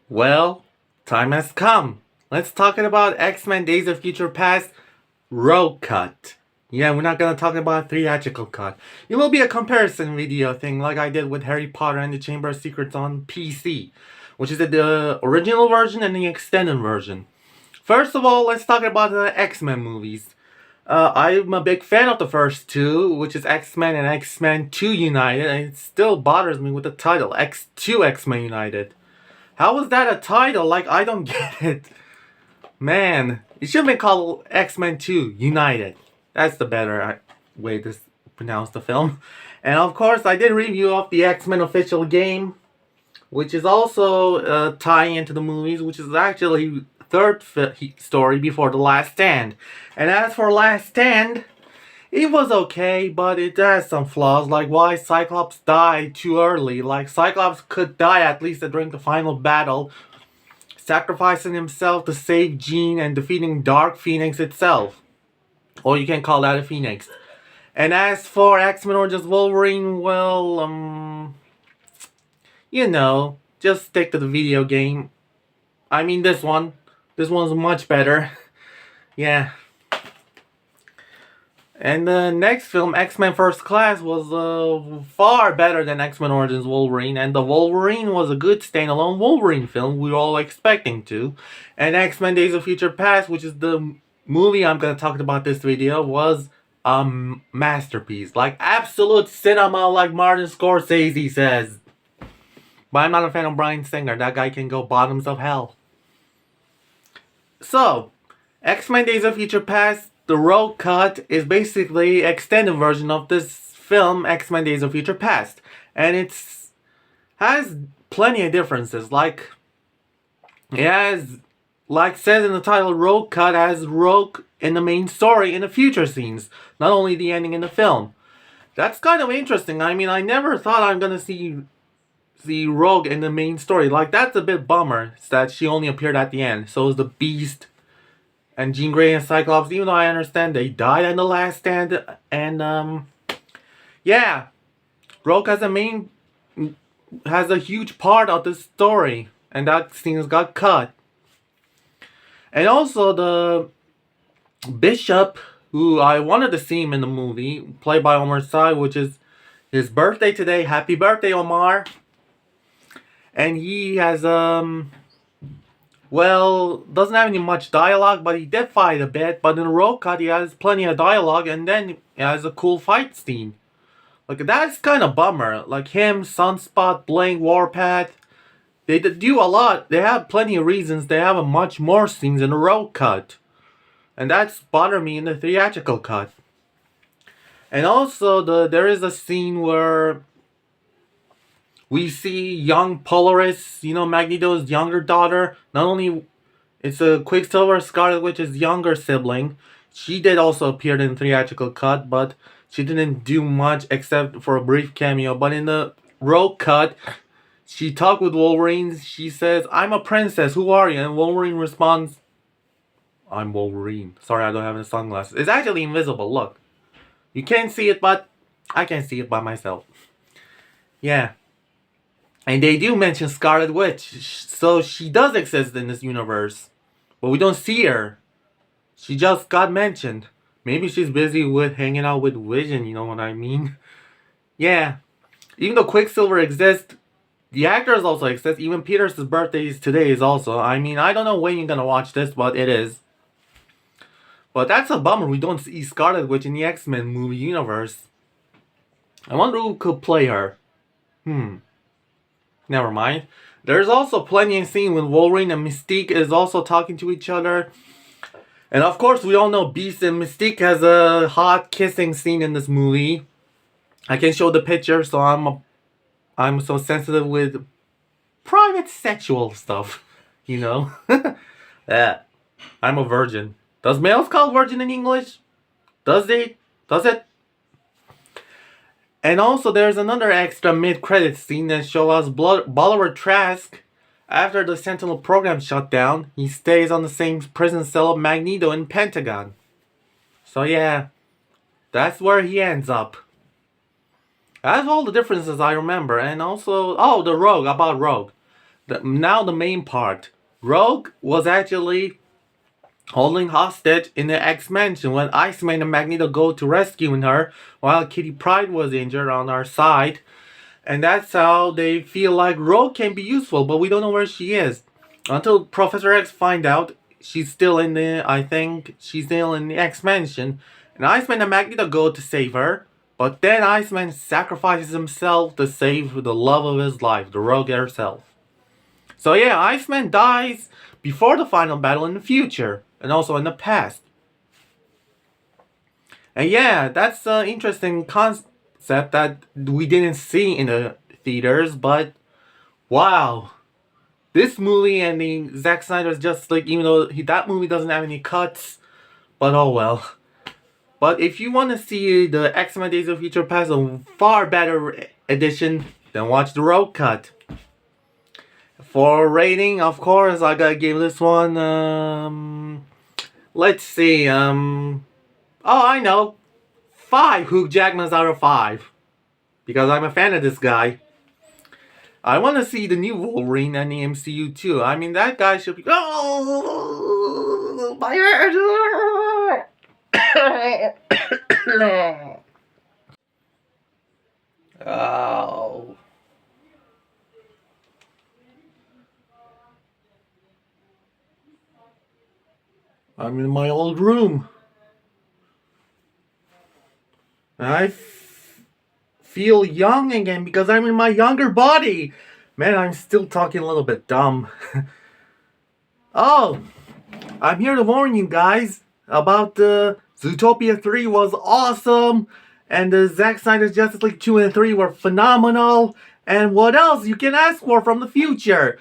Well, time has come. Let's talk about X-Men Days of Future Past Rogue Cut. Yeah, we're not gonna talk about theatrical cut. It will be a comparison video thing like I did with Harry Potter and the Chamber of Secrets on PC, which is the original version and the extended version. First of all, let's talk about the X-Men movies. I'm a big fan of the first two, which is X-Men and X-Men 2 United, and it still bothers me with the title, X2 X-Men United. How is that a title? Like, I don't get it. Man, it should have been called X-Men 2 United. That's the better way to pronounce the film. And of course, I did review of the X-Men official game, which is also tying into the movies, which is actually third story before The Last Stand. And as for Last Stand, it was okay, but it has some flaws, like why Cyclops died too early. Like, Cyclops could die at least during the final battle, sacrificing himself to save Jean and defeating Dark Phoenix itself. Or you can call that a Phoenix. And as for X-Men Origins Wolverine, well, just stick to the video game. I mean, this one. This one's much better. Yeah. And the next film, X-Men First Class, was far better than X-Men Origins Wolverine. And the Wolverine was a good standalone Wolverine film we were all expecting to. And X-Men Days of Future Past, which is the movie I'm going to talk about this video, was a masterpiece. Like, absolute cinema, like Martin Scorsese says. But I'm not a fan of Bryan Singer. That guy can go bottoms of hell. So, X-Men Days of Future Past, the Rogue Cut, is basically extended version of this film, X-Men Days of Future Past. And it's has plenty of differences. Like, it has, like said in the title, Rogue Cut has Rogue in the main story in the future scenes, not only the ending in the film. That's kind of interesting. I mean, I never thought I'm gonna see Rogue in the main story. Like, that's a bit bummer that she only appeared at the end. So is the Beast and Jean Grey and Cyclops, even though I understand they died in The Last Stand. And yeah, Rogue has a huge part of the story, and that scene got cut. And also the Bishop, who I wanted to see him in the movie, played by Omar Sy, which is his birthday today. Happy birthday, Omar! And he has doesn't have any much dialogue, but he did fight a bit. But in Rogue Cut, he has plenty of dialogue, and then he has a cool fight scene. Like, that's kind of bummer. Like him, Sunspot, Blink, Warpath, they do a lot. They have plenty of reasons. They have a much more scenes in the Rogue Cut, and that's bothered me in the theatrical cut. And also, there is a scene where we see young Polaris, Magneto's younger daughter. Not only it's a Quicksilver, Scarlet Witch's younger sibling. She did also appear in the theatrical cut, but she didn't do much except for a brief cameo. But in the Rogue Cut, she talked with Wolverine. She says, "I'm a princess. Who are you?" And Wolverine responds, "I'm Wolverine. Sorry, I don't have any sunglasses." It's actually invisible. Look, you can't see it, but I can see it by myself. Yeah. And they do mention Scarlet Witch, so she does exist in this universe. But we don't see her. She just got mentioned. Maybe she's busy with hanging out with Vision, you know what I mean? Yeah. Even though Quicksilver exists, the actors also exist. Even Peter's birthday today is also. I mean, I don't know when you're gonna watch this, but it is. But that's a bummer we don't see Scarlet Witch in the X-Men movie universe. I wonder who could play her. Never mind. There's also plenty of scene when Wolverine and Mystique is also talking to each other. And of course, we all know Beast and Mystique has a hot kissing scene in this movie. I can show the picture, so I'm so sensitive with private sexual stuff, Yeah. I'm a virgin. Does males call virgin in English? Does it? And also, there's another extra mid-credits scene that shows us Bolivar Trask. After the Sentinel program shut down, he stays on the same prison cell of Magneto in Pentagon. So yeah, that's where he ends up. That's all the differences I remember. And also, the Rogue, about Rogue. Now the main part. Rogue was actually holding hostage in the X-Mansion when Iceman and Magneto go to rescuing her while Kitty Pryde was injured on our side. And that's how they feel like Rogue can be useful, but we don't know where she is. Until Professor X find out she's still in the, I think, she's still in the X-Mansion. And Iceman and Magneto go to save her. But then Iceman sacrifices himself to save the love of his life, the Rogue herself. So yeah, Iceman dies before the final battle in the future, and also in the past. And yeah, that's an interesting concept that we didn't see in the theaters, but wow. This movie and the Zack Snyder's Justice League, even though that movie doesn't have any cuts, but oh well. But if you want to see the X-Men Days of Future Past, a far better edition, then watch the Rogue Cut. For rating, of course, I gotta give this one, let's see, oh, I know, 5 Hugh Jackmans out of 5. Because I'm a fan of this guy. I want to see the new Wolverine and the MCU too. I mean, that guy should be. Oh, my head! Oh. I'm in my old room. I feel young again because I'm in my younger body. Man, I'm still talking a little bit dumb. Oh, I'm here to warn you guys about the Zootopia 3 was awesome, and the Zack Snyder's Justice League 2 and 3 were phenomenal, and what else you can ask for from the future?